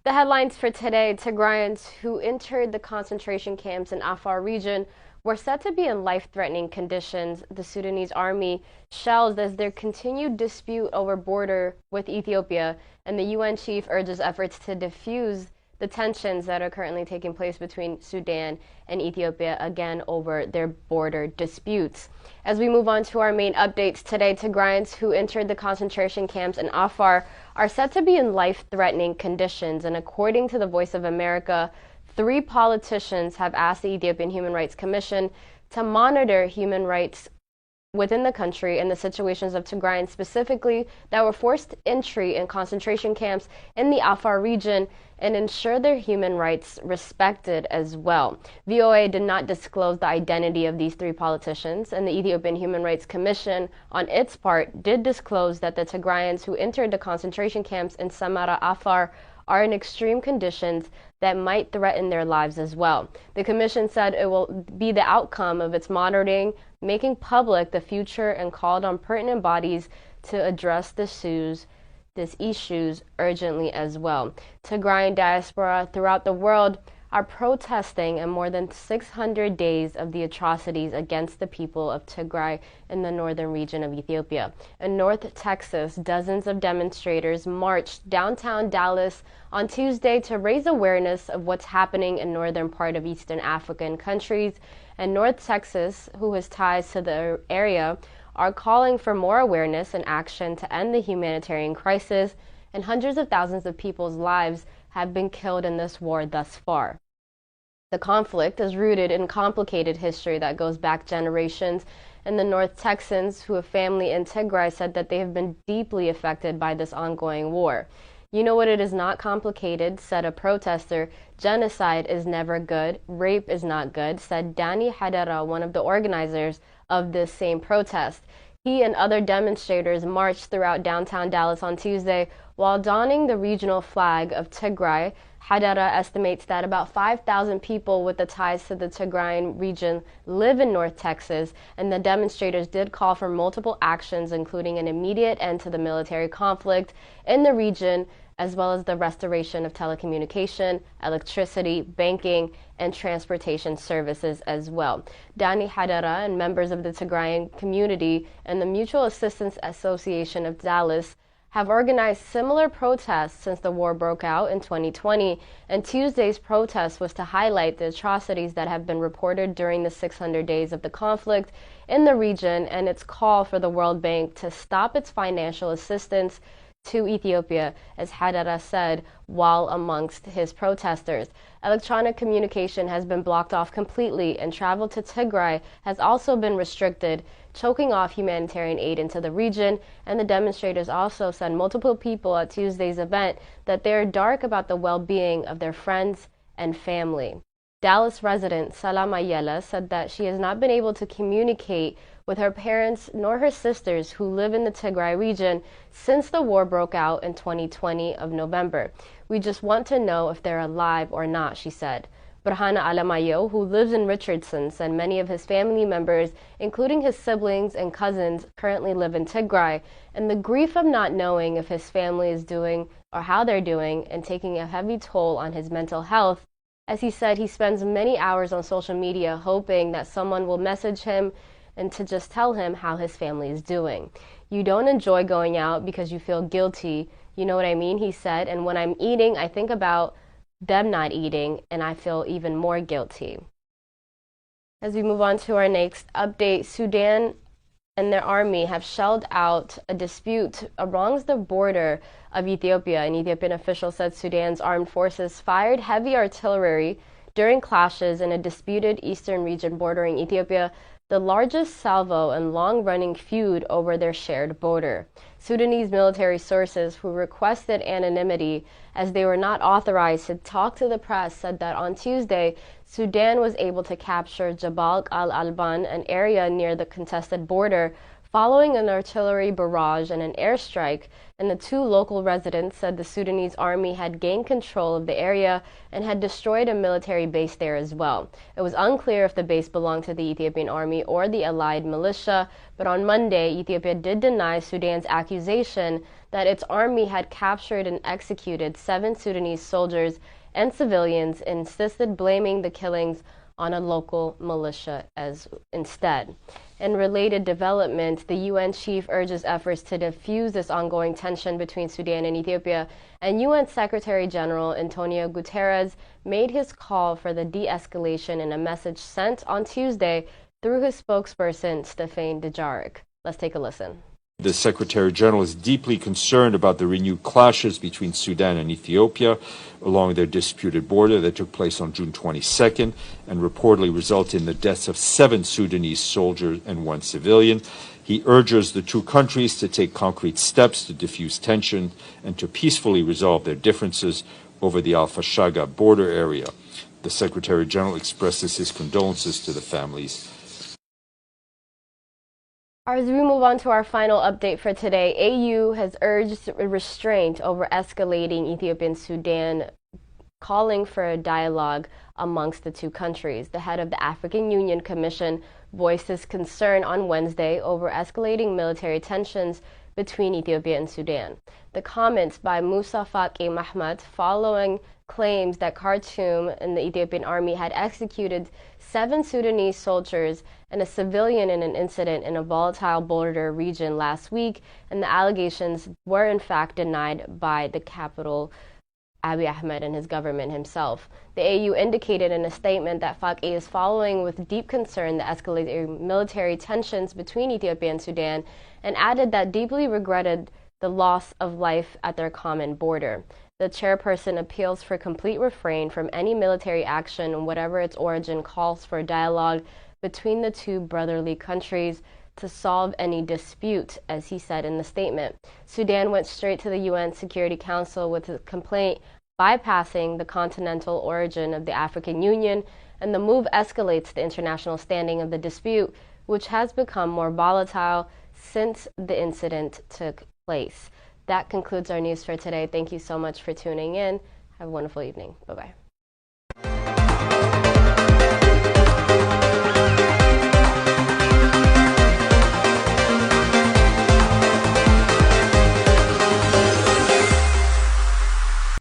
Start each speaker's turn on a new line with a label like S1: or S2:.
S1: The headlines for today: Tigrayans who entered the concentration camps in Afar region were said to be in life-threatening conditions. The Sudanese army shells as their continued dispute over border with Ethiopia, and the UN chief urges efforts to defuse the tensions that are currently taking place between Sudan and Ethiopia, again over their border disputes. As we move on to our main updates today, Tigrayans who entered the concentration camps in Afar are said to be in life-threatening conditions, and according to the Voice of America, 3 politicians have asked the Ethiopian Human Rights Commission to monitor human rights within the country and the situations of Tigrayans specifically that were forced entry in concentration camps in the Afar region and ensure their human rights respected as well. VOA did not disclose the identity of these 3 politicians, and the Ethiopian Human Rights Commission, on its part, did disclose that the Tigrayans who entered the concentration camps in Samara, Afar, are in extreme conditions that might threaten their lives as well. The commission said it will be the outcome of its monitoring, making public the future, and called on pertinent bodies to address these issues urgently as well. Tigrayan diaspora throughout the world are protesting in more than 600 days of the atrocities against the people of Tigray in the northern region of Ethiopia. In North Texas, dozens of demonstrators marched downtown Dallas on Tuesday to raise awareness of what's happening in northern part of Eastern African countries. And North Texas, who has ties to the area, are calling for more awareness and action to end the humanitarian crisis, and hundreds of thousands of people's lives have been killed in this war thus far. The conflict is rooted in complicated history that goes back generations, and the North Texans, who have family in Tigray, said that they have been deeply affected by this ongoing war. You know what, it is not complicated, said a protester. Genocide is never good. Rape is not good, said Danny Hadera, one of the organizers of this same protest. He and other demonstrators marched throughout downtown Dallas on Tuesday while donning the regional flag of Tigray. Hadera estimates that about 5,000 people with the ties to the Tigrayan region live in North Texas, and the demonstrators did call for multiple actions, including an immediate end to the military conflict in the region, as well as the restoration of telecommunication, electricity, banking, and transportation services as well. Dani Hadera and members of the Tigrayan community and the Mutual Assistance Association of Dallas have organized similar protests since the war broke out in 2020, and Tuesday's protest was to highlight the atrocities that have been reported during the 600 days of the conflict in the region, and its call for the World Bank to stop its financial assistance to Ethiopia, as Hadera said while amongst his protesters. Electronic communication has been blocked off completely, and travel to Tigray has also been restricted, choking off humanitarian aid into the region. And the demonstrators also said multiple people at Tuesday's event that they are dark about the well-being of their friends and family. Dallas resident Salama Yela said that she has not been able to communicate with her parents nor her sisters who live in the Tigray region since the war broke out in 2020 of November. We just want to know if they're alive or not, she said. Burhana Alamayo, who lives in Richardson, said many of his family members, including his siblings and cousins, currently live in Tigray, and the grief of not knowing if his family is doing or how they're doing and taking a heavy toll on his mental health. As he said, he spends many hours on social media hoping that someone will message him and to just tell him how his family is doing. You don't enjoy going out because you feel guilty, you know what I mean, he said, and when I'm eating, I think about them not eating, and I feel even more guilty. As we move on to our next update, Sudan and their army have shelled out a dispute along the border of Ethiopia. An Ethiopian official said Sudan's armed forces fired heavy artillery during clashes in a disputed eastern region bordering Ethiopia, the largest salvo and long-running feud over their shared border. Sudanese military sources, who requested anonymity as they were not authorized to talk to the press, said that on Tuesday, Sudan was able to capture Jabal al-Alban, an area near the contested border, following an artillery barrage and an airstrike, and the two local residents said the Sudanese army had gained control of the area and had destroyed a military base there as well. It was unclear if the base belonged to the Ethiopian army or the allied militia, but on Monday, Ethiopia did deny Sudan's accusation that its army had captured and executed 7 Sudanese soldiers and civilians, and insisted blaming the killings on a local militia instead. In related development, the UN chief urges efforts to defuse this ongoing tension between Sudan and Ethiopia, and UN Secretary General Antonio Guterres made his call for the de-escalation in a message sent on Tuesday through his spokesperson, Stéphane Dujarric. Let's take a listen.
S2: The Secretary General is deeply concerned about the renewed clashes between Sudan and Ethiopia along their disputed border that took place on June 22nd and reportedly resulted in the deaths of 7 Sudanese soldiers and 1 civilian. He urges the two countries to take concrete steps to diffuse tension and to peacefully resolve their differences over the Al-Fashaga border area. The Secretary General expresses his condolences to the families.
S1: As we move on to our final update for today, AU has urged restraint over escalating Ethiopian-Sudan, calling for a dialogue amongst the two countries. The head of the African Union Commission voiced his concern on Wednesday over escalating military tensions between Ethiopia and Sudan. The comments by Musa Faki Mahamat following claims that Khartoum and the Ethiopian army had executed 7 Sudanese soldiers and a civilian in an incident in a volatile border region last week, and the allegations were in fact denied by the capital Abiy Ahmed and his government himself. The AU indicated in a statement that Faki is following with deep concern the escalating military tensions between Ethiopia and Sudan, and added that deeply regretted the loss of life at their common border. The chairperson appeals for complete refrain from any military action, whatever its origin, calls for dialogue between the two brotherly countries to solve any dispute, as he said in the statement. Sudan went straight to the UN Security Council with a complaint bypassing the continental origin of the African Union, and the move escalates the international standing of the dispute, which has become more volatile since the incident took place. That concludes our news for today. Thank you so much for tuning in. Have a wonderful evening. Bye-bye.